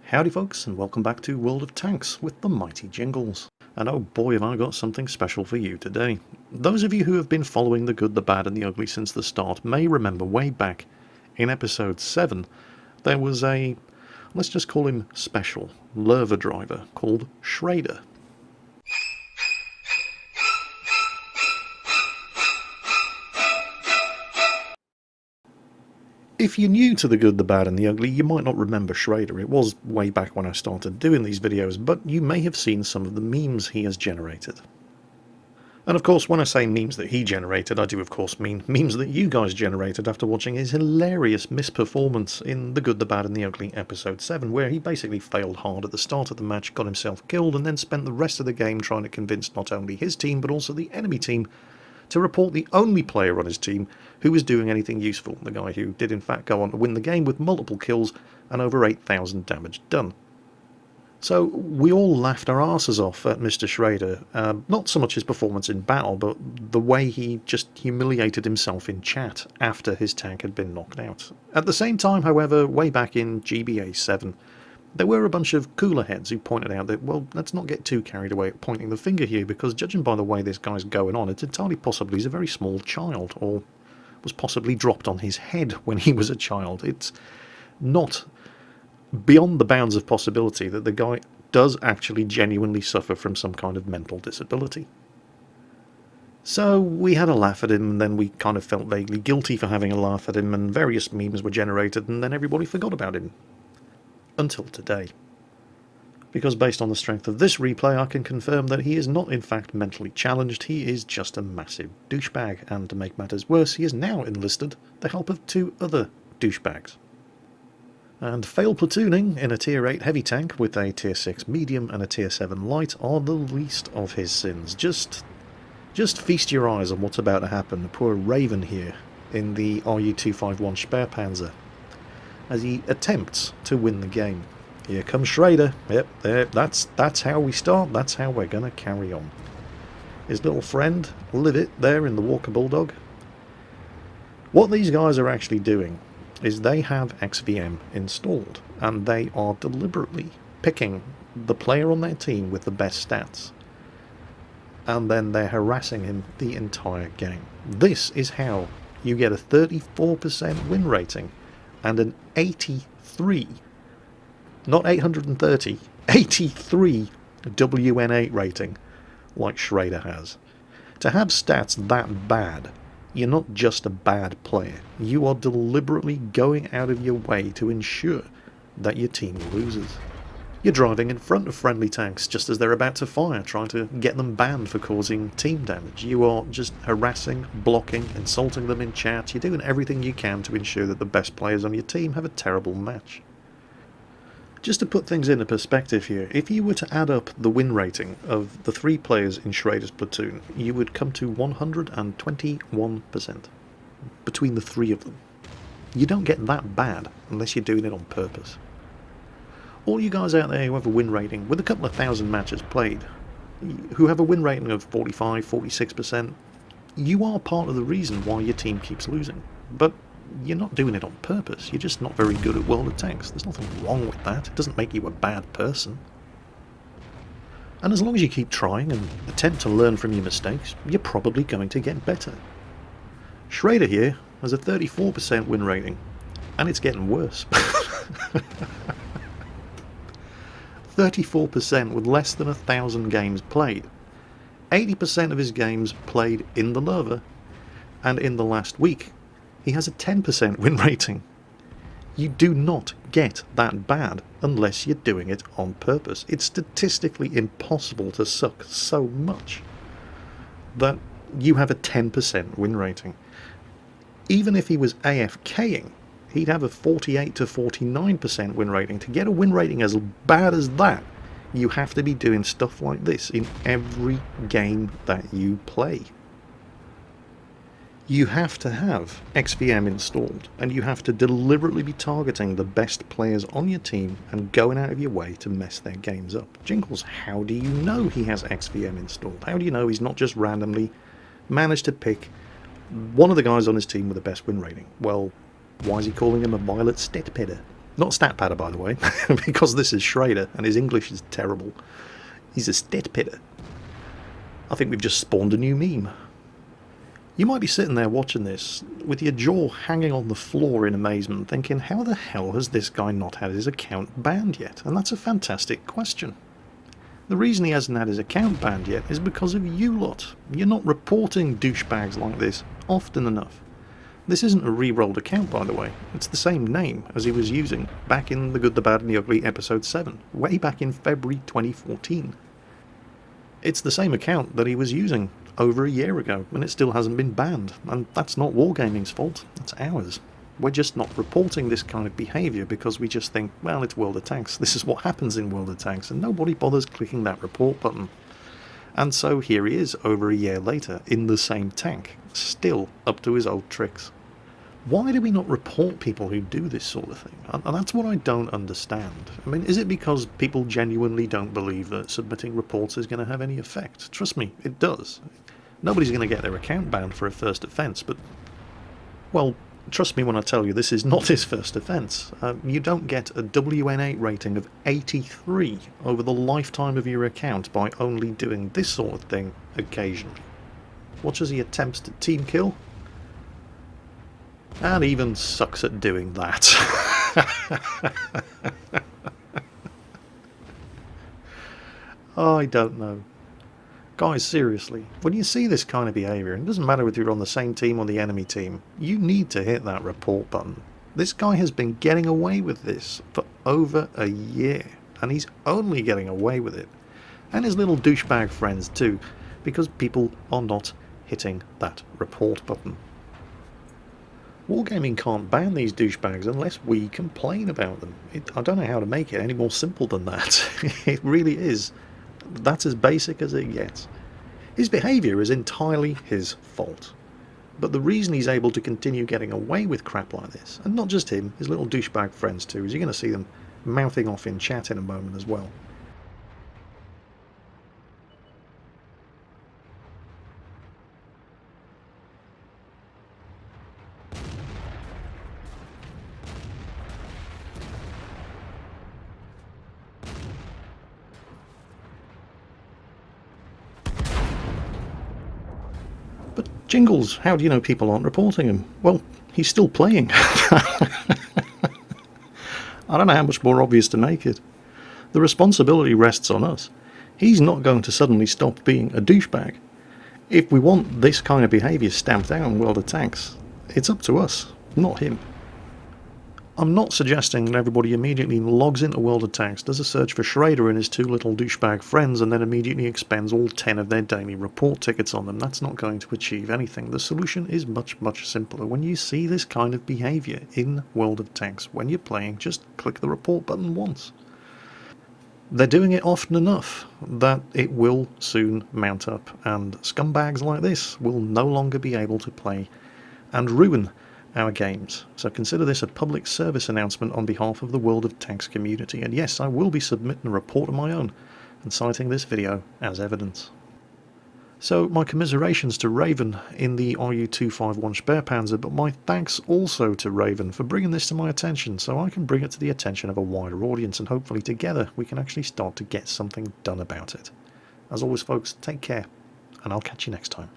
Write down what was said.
Howdy folks, and welcome back to World of Tanks with the mighty Jingles. And oh boy have I got something special for you today. Those of you who have been following the good, the bad and the ugly since the start may remember way back in episode 7 there was a, let's just call him special, lurver driver called Schrader. If you're new to the good, the bad and the ugly, you might not remember Schrader. It was way back when I started doing these videos, but you may have seen some of the memes he has generated. And of course, when I say memes that he generated, I do of course mean memes that you guys generated after watching his hilarious misperformance in The Good, the Bad and the Ugly episode 7, where he basically failed hard at the start of the match, got himself killed, and then spent the rest of the game trying to convince not only his team, but also the enemy team to report the only player on his team who was doing anything useful, the guy who did in fact go on to win the game with multiple kills and over 8,000 damage done. So we all laughed our asses off at Mr. Schrader, not so much his performance in battle, but the way he just humiliated himself in chat after his tank had been knocked out. At the same time, however, way back in GBA 7, there were a bunch of cooler heads who pointed out that, well, let's not get too carried away at pointing the finger here, because judging by the way this guy's going on, it's entirely possible he's a very small child, or was possibly dropped on his head when he was a child. It's not beyond the bounds of possibility that the guy does actually genuinely suffer from some kind of mental disability. So we had a laugh at him, and then we kind of felt vaguely guilty for having a laugh at him, and various memes were generated, and then everybody forgot about him. Until today. Because based on the strength of this replay, I can confirm that he is not in fact mentally challenged, he is just a massive douchebag, and to make matters worse, he has now enlisted the help of 2 other douchebags. And failed platooning in a tier 8 heavy tank with a tier 6 medium and a tier 7 light are the least of his sins. Just feast your eyes on what's about to happen. The poor Raven here in the RU-251 Sperrpanzer, as he attempts to win the game. Here comes Schrader. Yep, there. That's how we start. That's how we're going to carry on. His little friend, Livet, there in the Walker Bulldog. What these guys are actually doing is they have XVM installed, and they are deliberately picking the player on their team with the best stats, and then they're harassing him the entire game. This is how you get a 34% win rating and an 83, not 830, 83 WN8 rating like Schrader has. To have stats that bad, you're not just a bad player, you are deliberately going out of your way to ensure that your team loses. You're driving in front of friendly tanks just as they're about to fire, trying to get them banned for causing team damage. You are just harassing, blocking, insulting them in chat. You're doing everything you can to ensure that the best players on your team have a terrible match. Just to put things into perspective here, if you were to add up the win rating of the 3 players in Schrader's platoon, you would come to 121% between the 3 of them. You don't get that bad unless you're doing it on purpose. All you guys out there who have a win rating with a couple of thousand matches played, who have a win rating of 45, 46%, you are part of the reason why your team keeps losing. But you're not doing it on purpose, you're just not very good at World of Tanks. There's nothing wrong with that, it doesn't make you a bad person. And as long as you keep trying and attempt to learn from your mistakes, you're probably going to get better. Schrader here has a 34% win rating, and it's getting worse. 34% with less than 1,000 games played. 80% of his games played in the lurver, and in the last week he has a 10% win rating. You do not get that bad unless you're doing it on purpose. It's statistically impossible to suck so much that you have a 10% win rating. Even if he was AFKing, he'd have a 48 to 49% win rating. To get a win rating as bad as that, you have to be doing stuff like this in every game that you play. You have to have XVM installed, and you have to deliberately be targeting the best players on your team and going out of your way to mess their games up. Jingles, how do you know he has XVM installed? How do you know he's not just randomly managed to pick one of the guys on his team with the best win rating? Well, why is he calling him a violet Stet Pedder? Not Stet Pedder, by the way, because this is Schrader and his English is terrible. He's a Stet Pedder. I think we've just spawned a new meme. You might be sitting there watching this with your jaw hanging on the floor in amazement, thinking, how the hell has this guy not had his account banned yet? And that's a fantastic question. The reason he hasn't had his account banned yet is because of you lot. You're not reporting douchebags like this often enough. This isn't a re-rolled account, by the way. It's the same name as he was using back in The Good, the Bad and the Ugly episode 7, way back in February 2014. It's the same account that he was using over a year ago, and it still hasn't been banned. And that's not Wargaming's fault, that's ours. We're just not reporting this kind of behaviour because we just think, well, it's World of Tanks. This is what happens in World of Tanks, and nobody bothers clicking that report button. And so here he is, over a year later, in the same tank, still up to his old tricks. Why do we not report people who do this sort of thing? And that's what I don't understand. I mean, is it because people genuinely don't believe that submitting reports is going to have any effect? Trust me, it does. Nobody's going to get their account banned for a first offence, but, well, trust me when I tell you this is not his first offence. You don't get a WN8 rating of 83 over the lifetime of your account by only doing this sort of thing occasionally. Watch as he attempts to team kill, and even sucks at doing that. I don't know. Guys, seriously, when you see this kind of behaviour, it doesn't matter if you're on the same team or the enemy team, you need to hit that report button. This guy has been getting away with this for over a year, and he's only getting away with it. And his little douchebag friends too, because people are not hitting that report button. Wargaming can't ban these douchebags unless we complain about them. I don't know how to make it any more simple than that. It really is. That's as basic as it gets. His behaviour is entirely his fault. But the reason he's able to continue getting away with crap like this, and not just him, his little douchebag friends too, is you're going to see them mouthing off in chat in a moment as well. But Jingles, how do you know people aren't reporting him? Well, he's still playing. I don't know how much more obvious to make it. The responsibility rests on us. He's not going to suddenly stop being a douchebag. If we want this kind of behaviour stamped out in World of Tanks, it's up to us, not him. I'm not suggesting that everybody immediately logs into World of Tanks, does a search for Schrader and his two little douchebag friends, and then immediately expends all 10 of their daily report tickets on them. That's not going to achieve anything. The solution is much, much simpler. When you see this kind of behaviour in World of Tanks, when you're playing, just click the report button once. They're doing it often enough that it will soon mount up, and scumbags like this will no longer be able to play and ruin our games. So consider this a public service announcement on behalf of the World of Tanks community, and yes, I will be submitting a report of my own and citing this video as evidence. So my commiserations to Raven in the RU-251 Sperrpanzer, but my thanks also to Raven for bringing this to my attention so I can bring it to the attention of a wider audience, and hopefully together we can actually start to get something done about it. As always folks, take care, and I'll catch you next time.